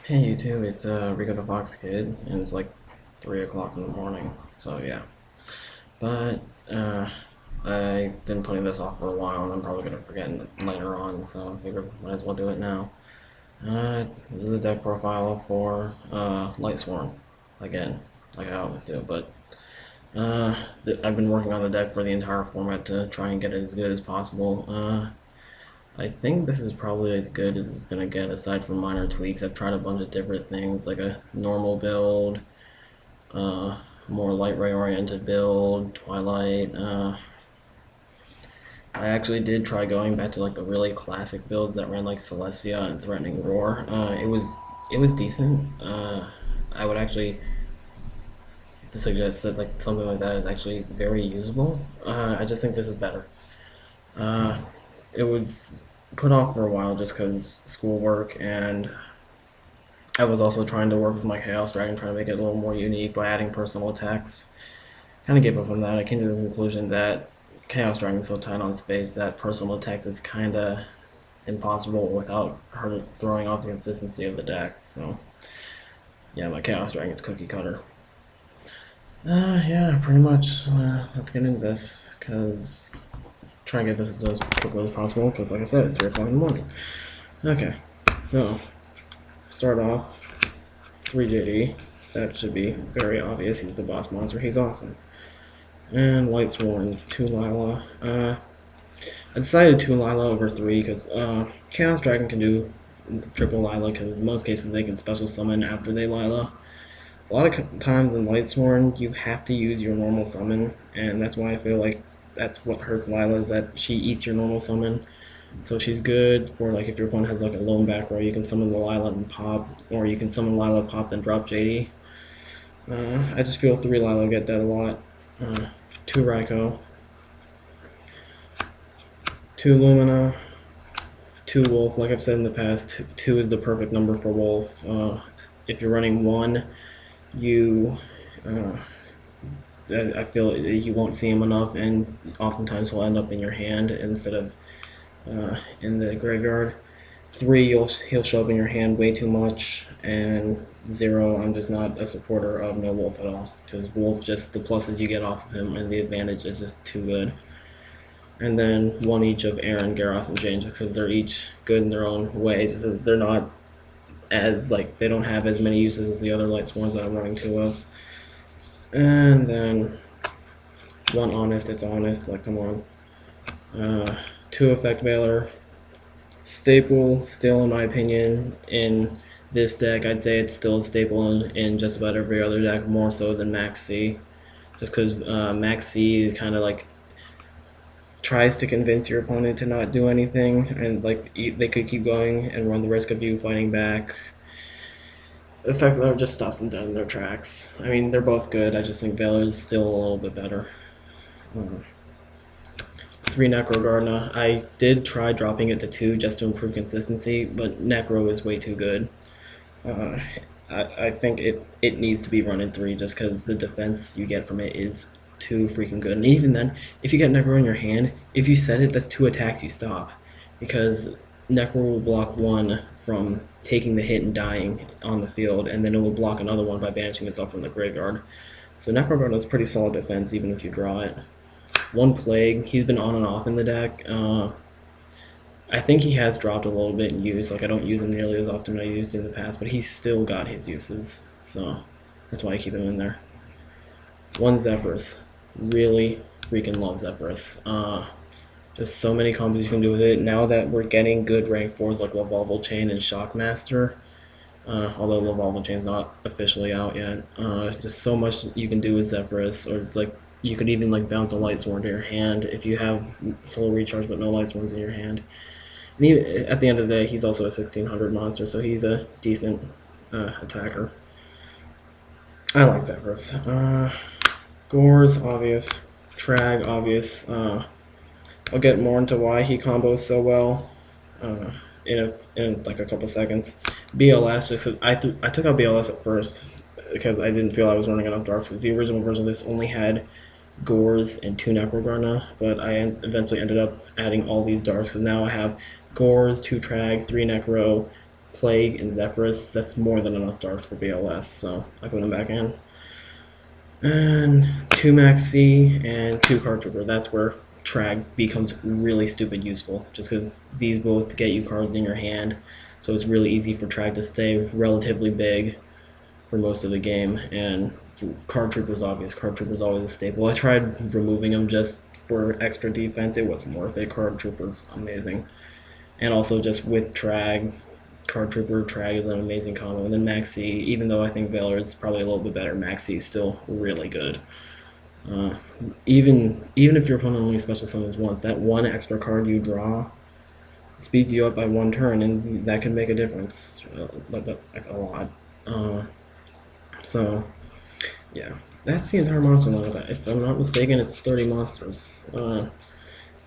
Hey YouTube, it's Rico the Fox Kid, and it's like 3 o'clock in the morning, so yeah. But, uh, I've been putting this off for a while, and I'm probably gonna forget later on, so I figured might as well do it now. This is a deck profile for, Lightsworn, again, like I always do, but, I've been working on the deck for the entire format to try and get it as good as possible. I think this is probably as good as it's gonna get aside from minor tweaks. I've tried a bunch of different things like a normal build, uh, more light ray oriented build, Twilight. I actually did try going back to like the really classic builds that ran like Celestia and Threatening Roar. It was decent. I would actually suggest that like something like that is actually very usable. I just think this is better. Uh, it was put off for a while just because schoolwork, and I was also trying to work with my Chaos Dragon, trying to make it a little more unique by adding personal attacks. Kind of gave up on that. I came to the conclusion that Chaos Dragon is so tight on space that personal attacks is kind of impossible without her throwing off the consistency of the deck. So yeah, my Chaos Dragon is cookie cutter. Yeah, pretty much. Let's get into this because try and get this as quickly as possible because, like I said, it's 3 o'clock in the morning. Okay, so start off 3JD. That should be very obvious. He's the boss monster. He's awesome. And Lightsworn's 2 Lila. I decided 2 Lila over 3 because Chaos Dragon can do triple Lila because in most cases they can special summon after they Lila. A lot of times in Lightsworn you have to use your normal summon, and that's why I feel like that's what hurts Lila is that she eats your normal summon. So she's good for like if your opponent has like a lone back row, you can summon the Lila and pop, or you can summon Lila, pop, then drop JD. I just feel 3 Lila get that a lot. 2 Raikou, 2 Lumina, 2 Wolf. Like I've said in the past, two is the perfect number for Wolf. If you're running 1, you I feel you won't see him enough, and oftentimes he'll end up in your hand instead of in the graveyard. 3, he'll show up in your hand way too much, and 0, I'm just not a supporter of no Wolf at all, because Wolf, just the pluses you get off of him and the advantage is just too good. And then 1 each of Aaron, Garroth, and Jane, just because they're each good in their own way, just as they're not as, like, they don't have as many uses as the other Lightsworns that I'm running 2 of. And then 1 Honest, it's Honest, like, come on. 2 Effect Veiler, staple still in my opinion in this deck. I'd say it's still a staple in just about every other deck, more so than Max C, just because Max C kind of like tries to convince your opponent to not do anything, and like they could keep going and run the risk of you fighting back. Effect Veiler just stops them dead in their tracks. I mean, they're both good. I just think Veiler is still a little bit better. 3 Necro Gardener. I did try dropping it to 2 just to improve consistency, but Necro is way too good. I think it needs to be run in 3 just because the defense you get from it is too freaking good. And even then, if you get Necro in your hand, if you set it, that's 2 attacks you stop, because Necro will block 1 from taking the hit and dying on the field, and then it will block another 1 by banishing itself from the graveyard. So Necro Gardener is pretty solid defense even if you draw it. 1 Plague, he's been on and off in the deck. I think he has dropped a little bit in use. Like, I don't use him nearly as often as I used in the past, but he's still got his uses. So that's why I keep him in there. 1 Zephyrus. Really freaking love Zephyrus. Just so many combos you can do with it. Now that we're getting good rank 4s like Lavalval Chain and Shockmaster, although Lavalval Chain's not officially out yet, just so much you can do with Zephyrus, or it's like you could even like bounce a Lightsworn to your hand if you have Soul Recharge but no Lightsworns in your hand. And at the end of the day, he's also a 1600 monster, so he's a decent attacker. I like Zephyrus. Gore's obvious. Trag obvious. I'll get more into why he combos so well in like a couple seconds. BLS, just cause I took out BLS at first because I didn't feel I was running enough darks. The original version of this only had Gores and 2 Necrogorna, but I eventually ended up adding all these darks, so now I have Gores, 2 Trag, 3 Necro, Plague, and Zephyrus, that's more than enough darks for BLS, so I put them back in. And 2 Max C and 2 Card Trooper. That's where Trag becomes really stupid useful, just because these both get you cards in your hand, so it's really easy for Trag to stay relatively big for most of the game. And Card Trooper's obvious. Card Trooper's always a staple. I tried removing him just for extra defense. It wasn't worth it. Card Trooper's amazing. And also just with Trag, Card Trooper, Trag is an amazing combo. And then Maxi, even though I think Valor is probably a little bit better, Maxi is still really good. Even if your opponent only special summons once, that one extra card you draw speeds you up by 1 turn, and that can make a difference, like a lot. So, yeah, that's the entire monster lineup. If I'm not mistaken, it's 30 monsters.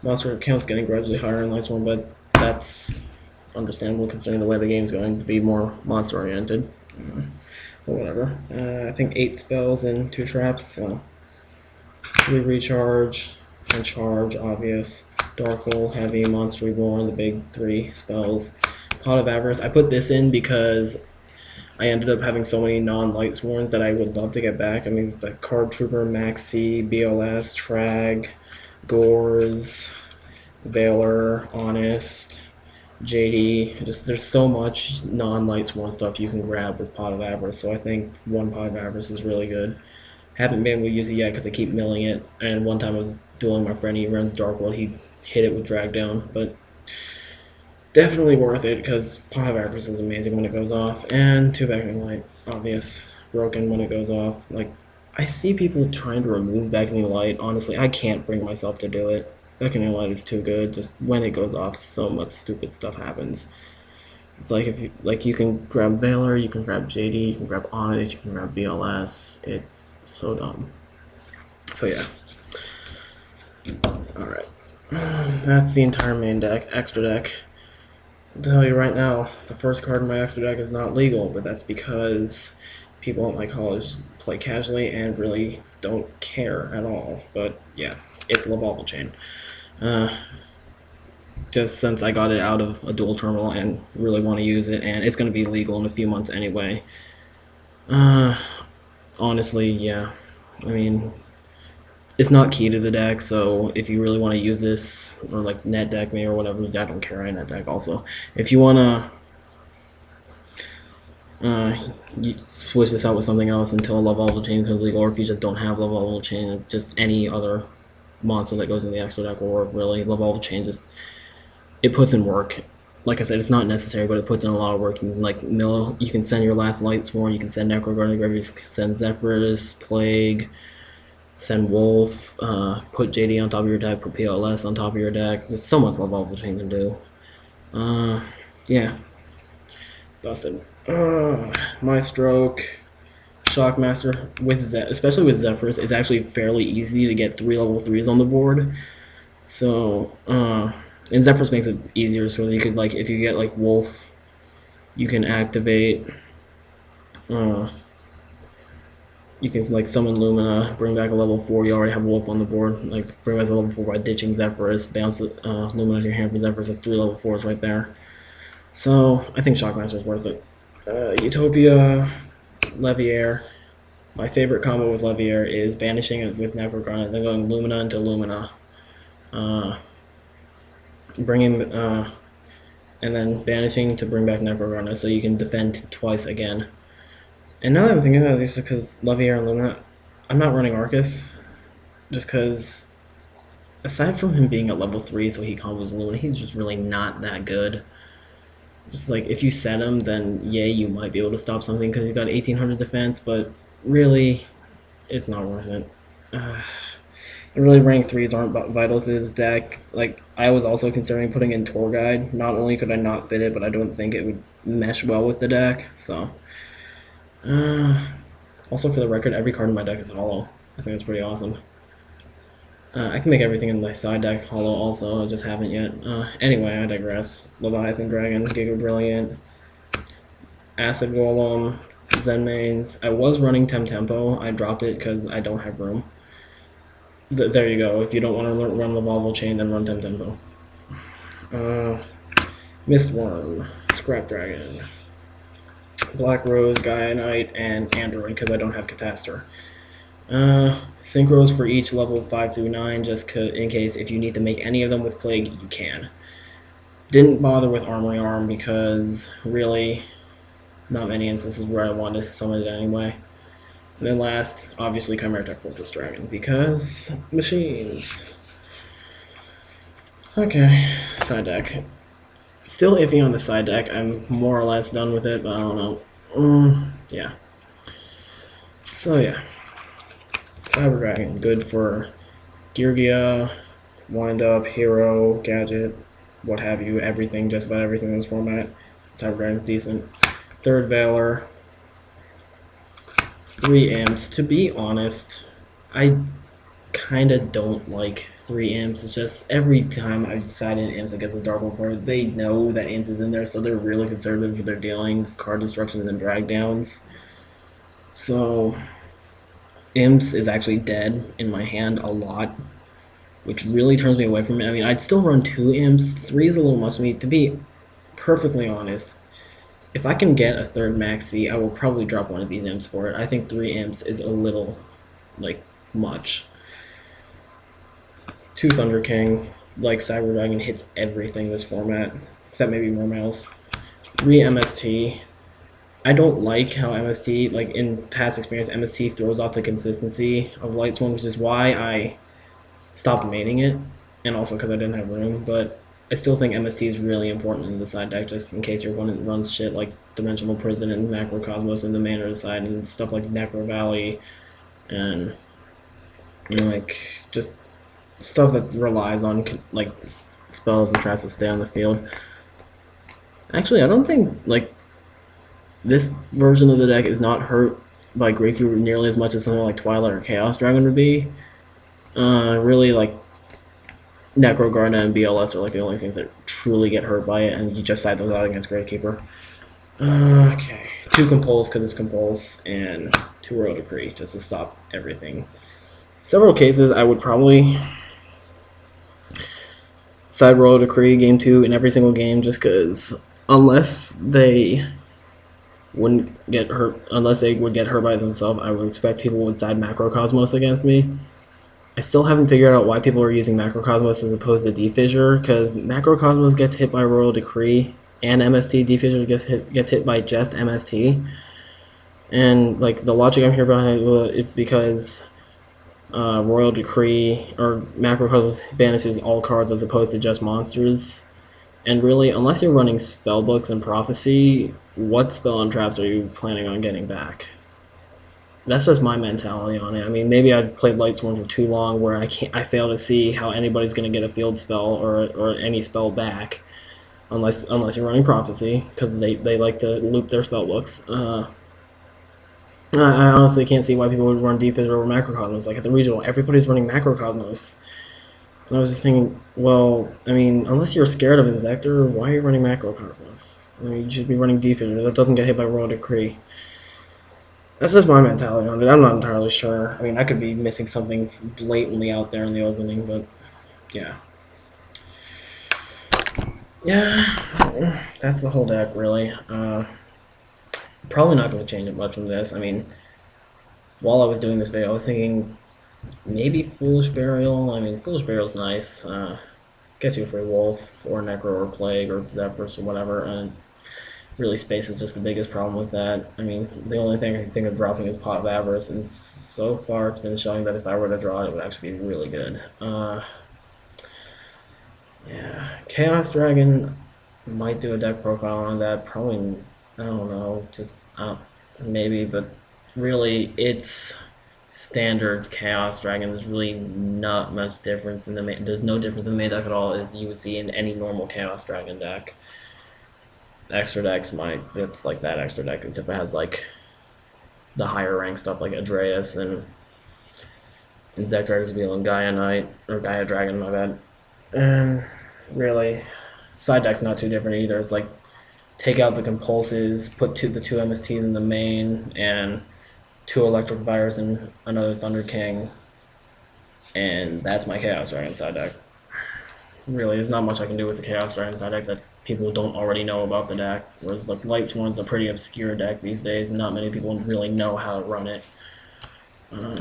Monster count's getting gradually higher in Lightsworn, but that's understandable considering the way the game's going to be more monster oriented. But whatever. I think 8 spells and 2 traps. So 3 recharge and charge, obvious. Dark Hole, Heavy, Monster Reborn, the big 3 spells. Pot of Avarice. I put this in because I ended up having so many non-Lightsworns that I would love to get back. I mean, the Card Trooper, Maxi, BLS, Trag, Gores, Valor, Honest, JD. Just there's so much non-Lightsworn stuff you can grab with Pot of Avarice, so I think 1 Pot of Avarice is really good. Haven't been able to use it yet because I keep milling it, and one time I was dueling my friend, he runs Dark World, he hit it with Drag Down, but definitely worth it because Pot of Avarice is amazing when it goes off, and 2 Beckoning Light, obvious, broken when it goes off. Like, I see people trying to remove Beckoning Light. Honestly, I can't bring myself to do it. Beckoning Light is too good. Just when it goes off, so much stupid stuff happens. It's like if you can grab Valor, you can grab JD, you can grab Honest, you can grab BLS. It's so dumb. So yeah. All right. That's the entire main deck. Extra deck. I'll tell you right now, the first card in my extra deck is not legal, but that's because people at my college play casually and really don't care at all. But yeah, it's Lavalval Chain. Just since I got it out of a dual terminal and really want to use it, and it's going to be legal in a few months anyway. Honestly, yeah. I mean, it's not key to the deck, so if you really want to use this, or like net deck me or whatever, I don't care, I net deck also. If you want to switch this out with something else until Lavalval Chain becomes legal, or if you just don't have Lavalval Chain, just any other monster that goes in the extra deck will work, really. Lavalval Chain just, it puts in work. Like I said, it's not necessary, but it puts in a lot of work. You can, like, mill, you can send your last Lightsworn, you can send Necroguard, you can send Zephyrus, Plague, send Wolf, put JD on top of your deck, put PLS on top of your deck. Just so much Lavalval Chain can do. Yeah. Busted. My stroke. Shockmaster, especially with Zephyrus, it's actually fairly easy to get 3 level 3s on the board. So, and Zephyrus makes it easier, so you could, like, if you get, like, Wolf, you can activate, you can, like, summon Lumina, bring back a level 4, you already have Wolf on the board, like, bring back a level 4 by ditching Zephyrus, bounce Lumina to your hand for Zephyrus, that's 3 level 4s right there. So, I think Shockmaster is worth it. Utopia, Leviair. My favorite combo with Leviair is banishing it with Necrogarnet, then going Lumina into Lumina. Bringing, and then banishing to bring back Necrogarnet so you can defend twice again. And now that I'm thinking about this, because Leviair and Lumina, I'm not running Arcus, just because, aside from him being at level 3 so he combos Lumina, he's just really not that good. Just like, if you set him, then yay, you might be able to stop something because he's got 1800 defense, but really, it's not worth it. And really, rank 3s aren't vital to this deck. Like, I was also considering putting in Tour Guide. Not only could I not fit it, but I don't think it would mesh well with the deck, so. Also, for the record, every card in my deck is hollow. I think that's pretty awesome. I can make everything in my side deck hollow also, I just haven't yet. Anyway, I digress. Leviathan Dragon, Giga Brilliant, Acid Golem, Zen Mains. I was running Tempo. I dropped it because I don't have room. There you go. If you don't want to run Lavalval Chain, then run Tempo. Mistworm, Scrap Dragon, Black Rose, Gaia Knight, and Android because I don't have Catastor. Synchros for each level 5 through 9, just in case if you need to make any of them with Plague, you can. Didn't bother with Armory Arm because really not many instances where I wanted to summon it anyway. And then last, obviously Chimera Tech Fortress Dragon because machines. Okay, side deck. Still iffy on the side deck. I'm more or less done with it, but I don't know. Yeah. So yeah. Cyber Dragon, good for Gear, Wind Up, Hero, Gadget, what have you, everything, just about everything in this format. Cyber Dragon's decent. Third Valor, 3 Imps. To be honest, I kind of don't like 3 Imps. It's just every time I decide in Imps against a Dark World card, they know that Imp is in there, so they're really conservative with their dealings, card destructions, and drag downs. So Imps is actually dead in my hand a lot, which really turns me away from it. I mean, I'd still run 2 Imps. 3 is a little much for me. To be perfectly honest, if I can get a third Maxi, I will probably drop one of these Imps for it. I think 3 Imps is a little, like, much. 2 Thunder King, like Cyber Dragon, hits everything this format, except maybe Mermails. 3 MST. I don't like how MST, like in past experience, MST throws off the consistency of Lightsworn, which is why I stopped maining it, and also because I didn't have room, but I still think MST is really important in the side deck, just in case you're one that runs shit like Dimensional Prison and Macrocosmos in the mana side, and stuff like Necro Valley, and, you know, like, just stuff that relies on, like, spells and tries to stay on the field. Actually, I don't think, like, this version of the deck is not hurt by Great Cube nearly as much as something like Twilight or Chaos Dragon would be. Really, like, Necro Garnet and BLS are like the only things that truly get hurt by it, and you just side those out against Gravekeeper. Okay, 2 Compulse because it's Compulse, and 2 Royal Decree just to stop everything. Several cases I would probably side Royal Decree game 2 in every single game, just because unless they would get hurt by themselves, I would expect people would side Macrocosmos against me. I still haven't figured out why people are using Macrocosmos as opposed to Defissure, because Macrocosmos gets hit by Royal Decree and MST. Defissure gets hit by just MST. And, like, the logic I'm here behind it is because Royal Decree or Macrocosmos banishes all cards as opposed to just monsters. And really, unless you're running Spellbooks and Prophecy, what spell and traps are you planning on getting back? That's just my mentality on it. I mean, maybe I've played Lightsworn for too long where I fail to see how anybody's going to get a field spell or any spell back unless you're running Prophecy, because they like to loop their spellbooks. I honestly can't see why people would run Defissure over Macrocosmos. Like, at the regional, everybody's running Macrocosmos. And I was just thinking, well, I mean, unless you're scared of Insector, why are you running Macrocosmos? I mean, you should be running Defissure. That doesn't get hit by Royal Decree. That's just my mentality on it. I'm not entirely sure. I mean, I could be missing something blatantly out there in the opening, but yeah. Yeah, that's the whole deck, really. Probably not going to change it much from this. I mean, while I was doing this video, I was thinking maybe Foolish Burial. I mean, Foolish Burial's nice. Gets you a free Wolf, or Necro, or Plague, or Zephyrs, or whatever, and really, space is just the biggest problem with that. I mean, the only thing I can think of dropping is Pot of Avarice, and so far it's been showing that if I were to draw it, it would actually be really good. Yeah, Chaos Dragon might do a deck profile on that. Probably, I don't know, just maybe, but really, it's standard Chaos Dragon. There's really not much difference in the main. There's no difference in the main deck at all, as you would see in any normal Chaos Dragon deck. Extra decks it's like that extra deck, as if it has like the higher rank stuff like Adreus and Insectar's Wheel and Gaia Knight, or Gaia Dragon, my bad. And really, side deck's not too different either. It's like take out the Compulses, put the 2 MSTs in the main, and 2 Electric Virus and another Thunder King, and that's my Chaos Dragon side deck. really, there's not much I can do with the Chaos Dragon side deck that people don't already know about the deck. Whereas like Lightsworn's a pretty obscure deck these days, and not many people really know how to run it. And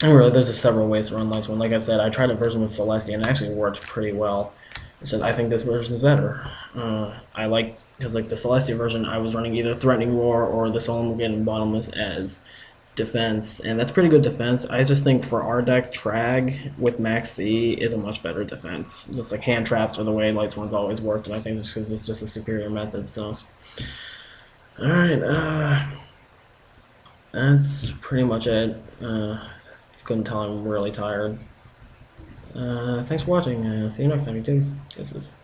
really, there's just several ways to run Lightsworn. Like I said, I tried a version with Celestia, and it actually worked pretty well. So I think this version is better. I like because like the Celestia version, I was running either Threatening Roar or the Solemn Bottomless as defense, and that's pretty good defense. I just think for our deck, Trag with Max C is a much better defense. Just like hand traps are the way Lightsworn's always worked, and I think it's because it's just a superior method. So, all right, that's pretty much it. If you couldn't tell, I'm really tired. Thanks for watching. See you next time, YouTube. Deuces.